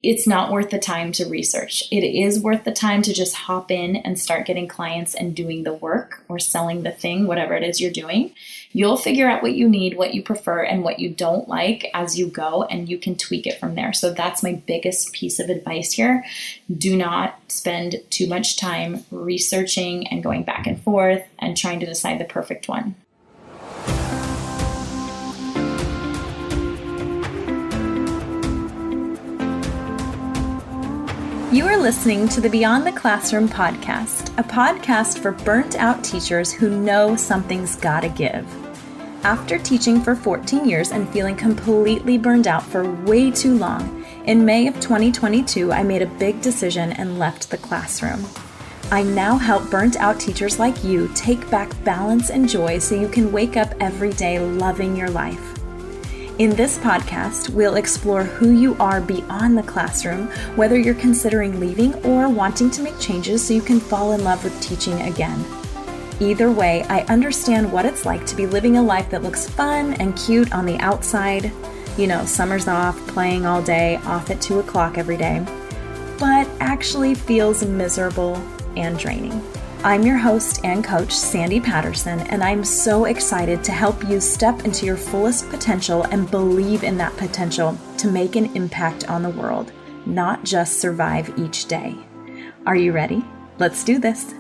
it's not worth the time to research. It is worth the time to just hop in and start getting clients and doing the work or selling the thing, whatever it is you're doing. You'll figure out what you need, what you prefer, and what you don't like as you go, and you can tweak it from there. So that's my biggest piece of advice here. Do not spend too much time researching and going back and forth and trying to decide the perfect one. You are listening to the Beyond the Classroom podcast, a podcast for burnt out teachers who know something's gotta give. After teaching for 14 years and feeling completely burned out for way too long, in May of 2022, I made a big decision and left the classroom. I now help burnt out teachers like you take back balance and joy so you can wake up every day loving your life. In this podcast, we'll explore who you are beyond the classroom, whether you're considering leaving or wanting to make changes so you can fall in love with teaching again. Either way, I understand what it's like to be living a life that looks fun and cute on the outside. You know, summer's off, playing all day, off at 2 o'clock every day, but actually feels miserable and draining. I'm your host and coach, Sandy Patterson, and I'm so excited to help you step into your fullest potential and believe in that potential to make an impact on the world, not just survive each day. Are you ready? Let's do this.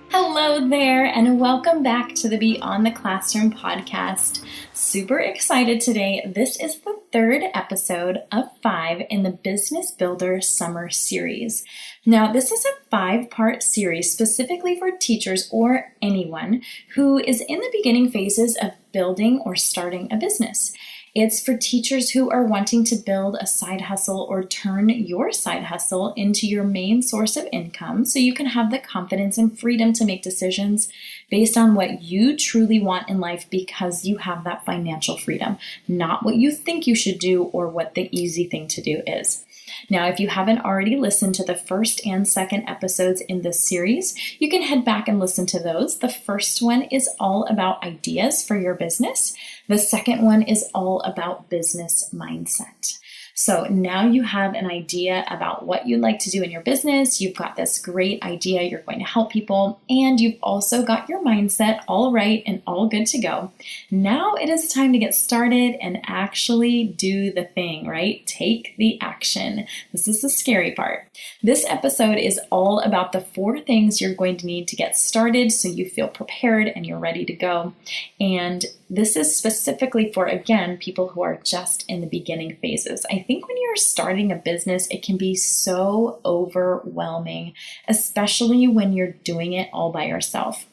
Hello there, and welcome back to the Beyond the Classroom podcast. Super excited today. This is the third episode of 5 in the Business Builder Summer Series. Now, this is a 5-part series specifically for teachers or anyone who is in the beginning phases of building or starting a business. It's for teachers who are wanting to build a side hustle or turn your side hustle into your main source of income so you can have the confidence and freedom to make decisions based on what you truly want in life because you have that financial freedom, not what you think you should do or what the easy thing to do is. Now, if you haven't already listened to the first and second episodes in this series, you can head back and listen to those. The first one is all about ideas for your business. The second one is all about business mindset. So now you have an idea about what you'd like to do in your business. You've got this great idea. You're going to help people, and you've also got your mindset all right and all good to go. Now it is time to get started and actually do the thing, right? Take the action. This is the scary part. This episode is all about the 4 things you're going to need to get started so you feel prepared and you're ready to go. And this is specifically for, again, people who are just in the beginning phases. I think when you're starting a business, it can be so overwhelming, especially when you're doing it all by yourself.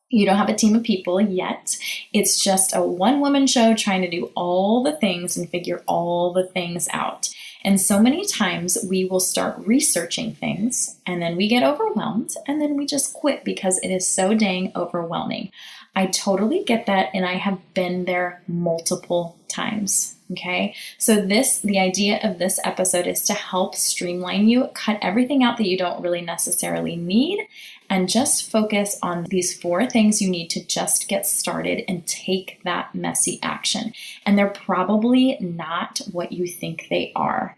You don't have a team of people yet. It's just a one-woman show trying to do all the things and figure all the things out. And so many times we will start researching things and then we get overwhelmed and then we just quit because it is so dang overwhelming. I totally get that, and I have been there multiple times. Okay, so the idea of this episode is to help streamline you, cut everything out that you don't really necessarily need, and just focus on these 4 things you need to just get started and take that messy action. And they're probably not what you think they are.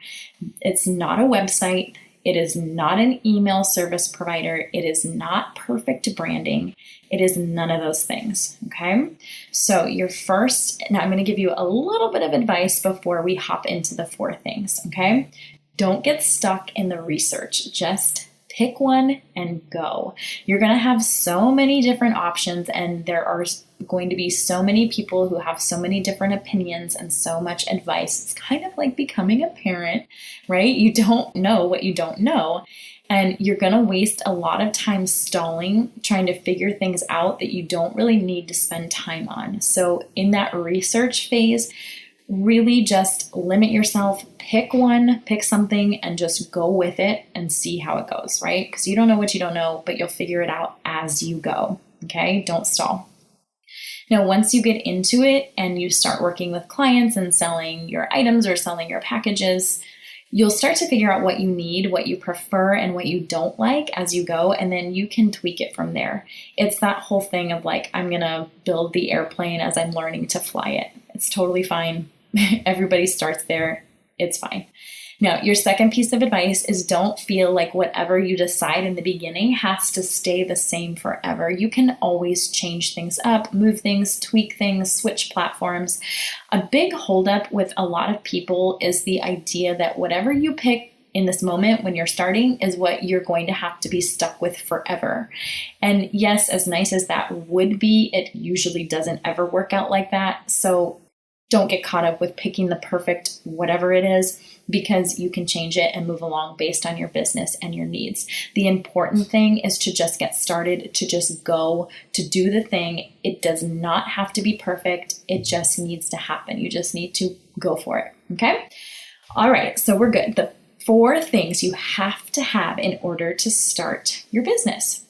It's not a website. It is not an email service provider. It is not perfect branding. It is none of those things, okay? So now I'm going to give you a little bit of advice before we hop into the 4 things, okay? Don't get stuck in the research. Just pick one and go. You're going to have so many different options, and there are going to be so many people who have so many different opinions and so much advice. It's kind of like becoming a parent, right? You don't know what you don't know. And you're going to waste a lot of time stalling, trying to figure things out that you don't really need to spend time on. So in that research phase, really just limit yourself, pick something and just go with it and see how it goes, right? Because you don't know what you don't know, but you'll figure it out as you go, okay? Don't stall. Now, once you get into it and you start working with clients and selling your items or selling your packages, you'll start to figure out what you need, what you prefer, and what you don't like as you go, and then you can tweak it from there. It's that whole thing of like, I'm going to build the airplane as I'm learning to fly it. It's totally fine. Everybody starts there. It's fine. Now, your second piece of advice is don't feel like whatever you decide in the beginning has to stay the same forever. You can always change things up, move things, tweak things, switch platforms. A big holdup with a lot of people is the idea that whatever you pick in this moment when you're starting is what you're going to have to be stuck with forever. And yes, as nice as that would be, it usually doesn't ever work out like that. So don't get caught up with picking the perfect whatever it is, because you can change it and move along based on your business and your needs. The important thing is to just get started, to just go, to do the thing. It does not have to be perfect. It just needs to happen. You just need to go for it. Okay? All right, so we're good. The 4 things you have to have in order to start your business.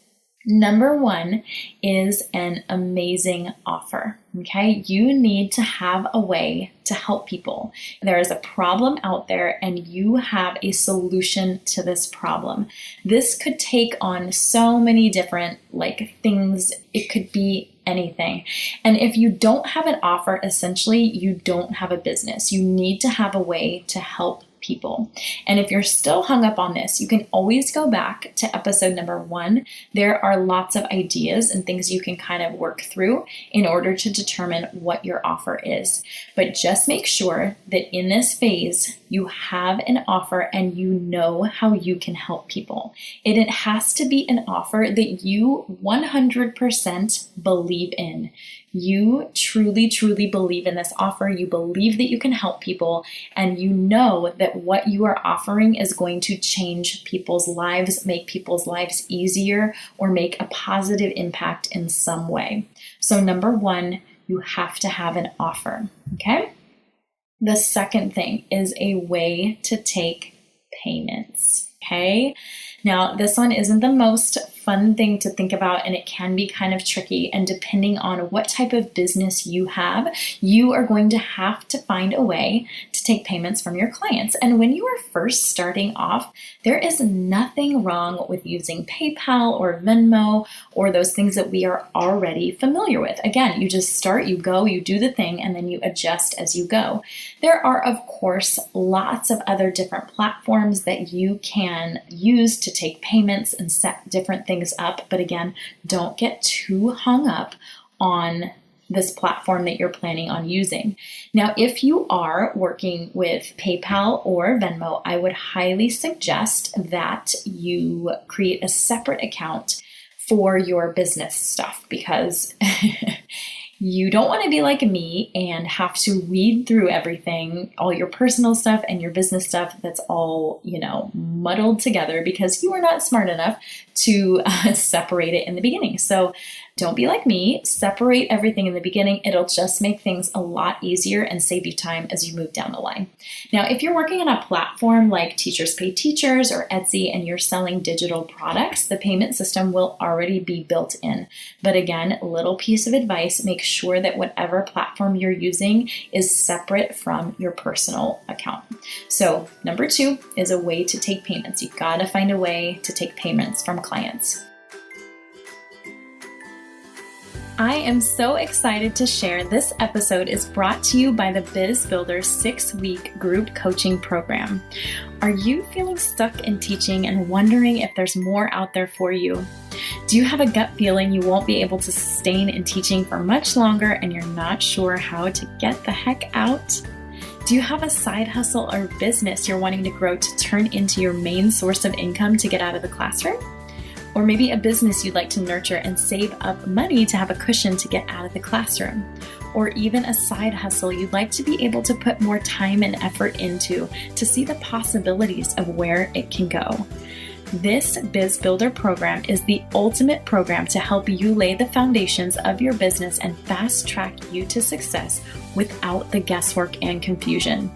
Number 1 is an amazing offer. Okay, you need to have a way to help people. There is a problem out there and you have a solution to this problem. This could take on so many different things. It could be anything. And if you don't have an offer, essentially you don't have a business. You need to have a way to help people. And if you're still hung up on this, you can always go back to episode number 1. There are lots of ideas and things you can kind of work through in order to determine what your offer is. But just make sure that in this phase, you have an offer and you know how you can help people. It has to be an offer that you 100% believe in. You truly, truly believe in this offer. You believe that you can help people, and you know that what you are offering is going to change people's lives, make people's lives easier, or make a positive impact in some way. So number 1, you have to have an offer, okay? The second thing is a way to take payments, okay? Now, this one isn't the most fun thing to think about, and it can be kind of tricky. And depending on what type of business you have, you are going to have to find a way to take payments from your clients. And when you are first starting off, there is nothing wrong with using PayPal or Venmo or those things that we are already familiar with. Again, you just start, you go, you do the thing, and then you adjust as you go. There are, of course, lots of other different platforms that you can use to take payments and set different things up. But again, don't get too hung up on this platform that you're planning on using. Now, if you are working with PayPal or Venmo, I would highly suggest that you create a separate account for your business stuff, because you don't want to be like me and have to read through everything, all your personal stuff and your business stuff that's all, muddled together, because you are not smart enough to separate it in the beginning. So don't be like me. Separate everything in the beginning. It'll just make things a lot easier and save you time as you move down the line. Now, if you're working on a platform like Teachers Pay Teachers or Etsy and you're selling digital products, the payment system will already be built in. But again, little piece of advice, make sure that whatever platform you're using is separate from your personal account. So number 2 is a way to take payments. You've got to find a way to take payments from clients. I am so excited to share this episode is brought to you by the Biz Builder 6-week group coaching program. Are you feeling stuck in teaching and wondering if there's more out there for you? Do you have a gut feeling you won't be able to sustain in teaching for much longer and you're not sure how to get the heck out? Do you have a side hustle or business you're wanting to grow to turn into your main source of income to get out of the classroom? Or maybe a business you'd like to nurture and save up money to have a cushion to get out of the classroom. Or even a side hustle you'd like to be able to put more time and effort into to see the possibilities of where it can go. This Biz Builder program is the ultimate program to help you lay the foundations of your business and fast track you to success without the guesswork and confusion.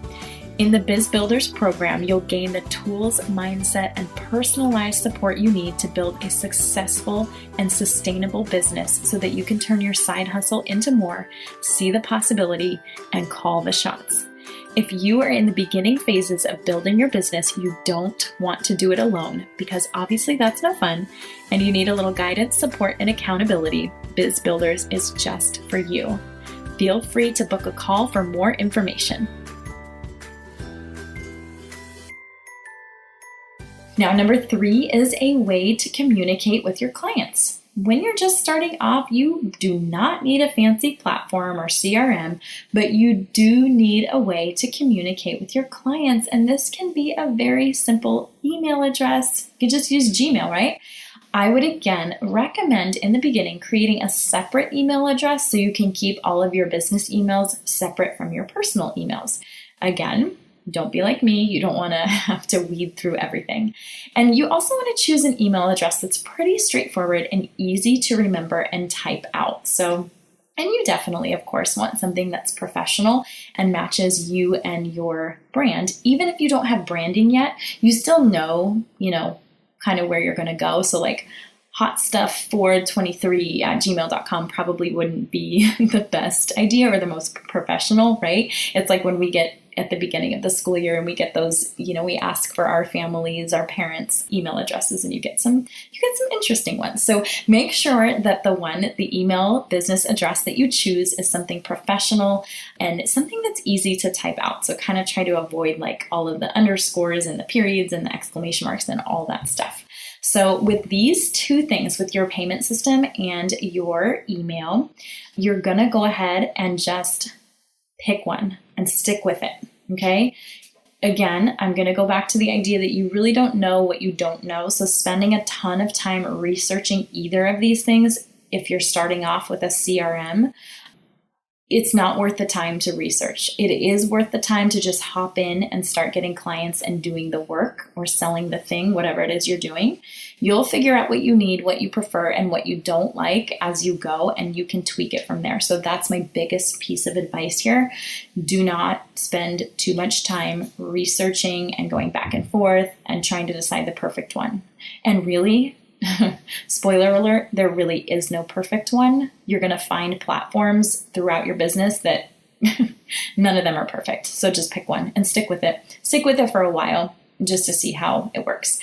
In the Biz Builders program, you'll gain the tools, mindset, and personalized support you need to build a successful and sustainable business so that you can turn your side hustle into more, see the possibility, and call the shots. If you are in the beginning phases of building your business, you don't want to do it alone, because obviously that's no fun, and you need a little guidance, support, and accountability. Biz Builders is just for you. Feel free to book a call for more information. Now, number 3 is a way to communicate with your clients. When you're just starting off, you do not need a fancy platform or CRM, but you do need a way to communicate with your clients. And this can be a very simple email address. You can just use Gmail, right? I would again recommend in the beginning creating a separate email address so you can keep all of your business emails separate from your personal emails. Again, don't be like me. You don't want to have to weed through everything. And you also want to choose an email address that's pretty straightforward and easy to remember and type out. And you definitely, of course, want something that's professional and matches you and your brand. Even if you don't have branding yet, you still know, kind of where you're going to go. So like hotstuff423@gmail.com probably wouldn't be the best idea or the most professional, right? It's like when we get at the beginning of the school year and we get those, we ask for our families, our parents' email addresses, and you get some interesting ones. So make sure that the email business address that you choose is something professional and something that's easy to type out. So kind of try to avoid like all of the underscores and the periods and the exclamation marks and all that stuff. So with these 2 things, with your payment system and your email, you're going to go ahead and just pick one and stick with it. Okay. Again, I'm going to go back to the idea that you really don't know what you don't know. So spending a ton of time researching either of these things, if you're starting off with a CRM, it's not worth the time to research. It is worth the time to just hop in and start getting clients and doing the work or selling the thing, whatever it is you're doing. You'll figure out what you need, what you prefer, and what you don't like as you go, and you can tweak it from there. So that's my biggest piece of advice here. Do not spend too much time researching and going back and forth and trying to decide the perfect one. And really, spoiler alert, there really is no perfect one. You're going to find platforms throughout your business that none of them are perfect. So just pick one and stick with it. Stick with it for a while just to see how it works.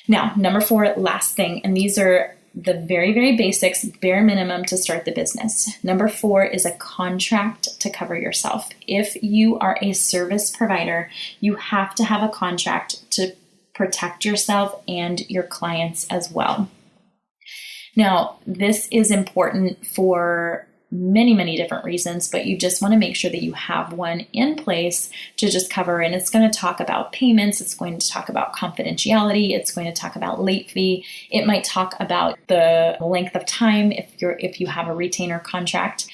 Now, number 4, last thing, and these are the very, very basics, bare minimum to start the business. Number 4 is a contract to cover yourself. If you are a service provider, you have to have a contract to protect yourself and your clients as well. Now, this is important for many, many different reasons, but you just want to make sure that you have one in place to just cover. And it's going to talk about payments. It's going to talk about confidentiality. It's going to talk about late fee. It might talk about the length of time if you have a retainer contract.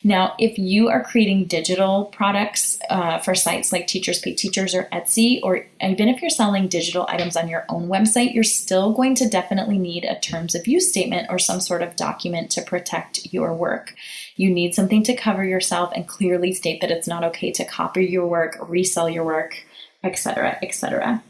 Now, if you are creating digital products for sites like Teachers Pay Teachers or Etsy, or even if you're selling digital items on your own website, you're still going to definitely need a terms of use statement or some sort of document to protect your work. You need something to cover yourself and clearly state that it's not okay to copy your work, resell your work, etc., etc.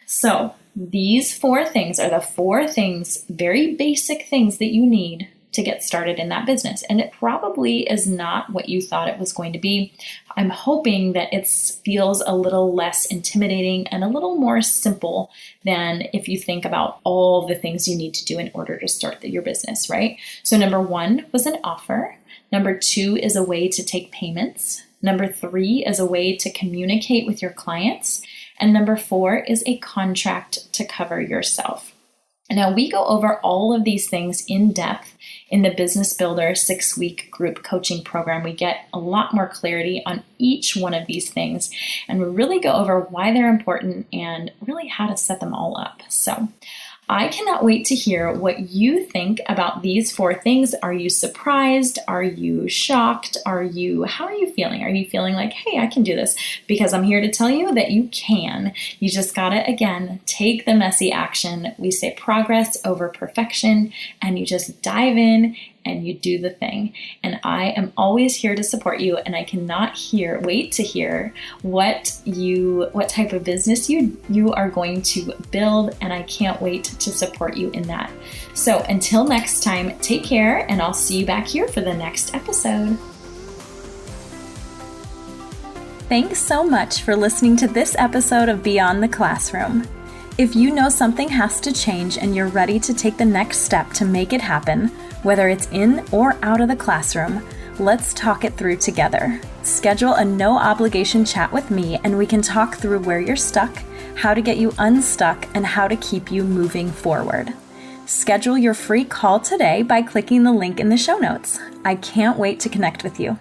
So these 4 things are the 4 things, very basic things that you need to get started in that business. And it probably is not what you thought it was going to be. I'm hoping that it feels a little less intimidating and a little more simple than if you think about all the things you need to do in order to start your business, right? So number 1 was an offer. Number 2 is a way to take payments. Number 3 is a way to communicate with your clients. And number 4 is a contract to cover yourself. Now, we go over all of these things in depth in the Business Builder 6-week group coaching program. We get a lot more clarity on each one of these things, and we really go over why they're important and really how to set them all up. So I cannot wait to hear what you think about these 4 things. Are you surprised? Are you shocked? How are you feeling? Are you feeling like, hey, I can do this? Because I'm here to tell you that you can. You just gotta, again, take the messy action. We say progress over perfection, and you just dive in and you do the thing. And I am always here to support you, and I cannot wait to hear what type of business you are going to build, and I can't wait to support you in that. So until next time, take care, and I'll see you back here for the next episode. Thanks so much for listening to this episode of Beyond the Classroom. If you know something has to change and you're ready to take the next step to make it happen, whether it's in or out of the classroom, Let's talk it through together. Schedule a no-obligation chat with me and we can talk through where you're stuck, how to get you unstuck, and how to keep you moving forward. Schedule your free call today by clicking the link in the show notes. I can't wait to connect with you.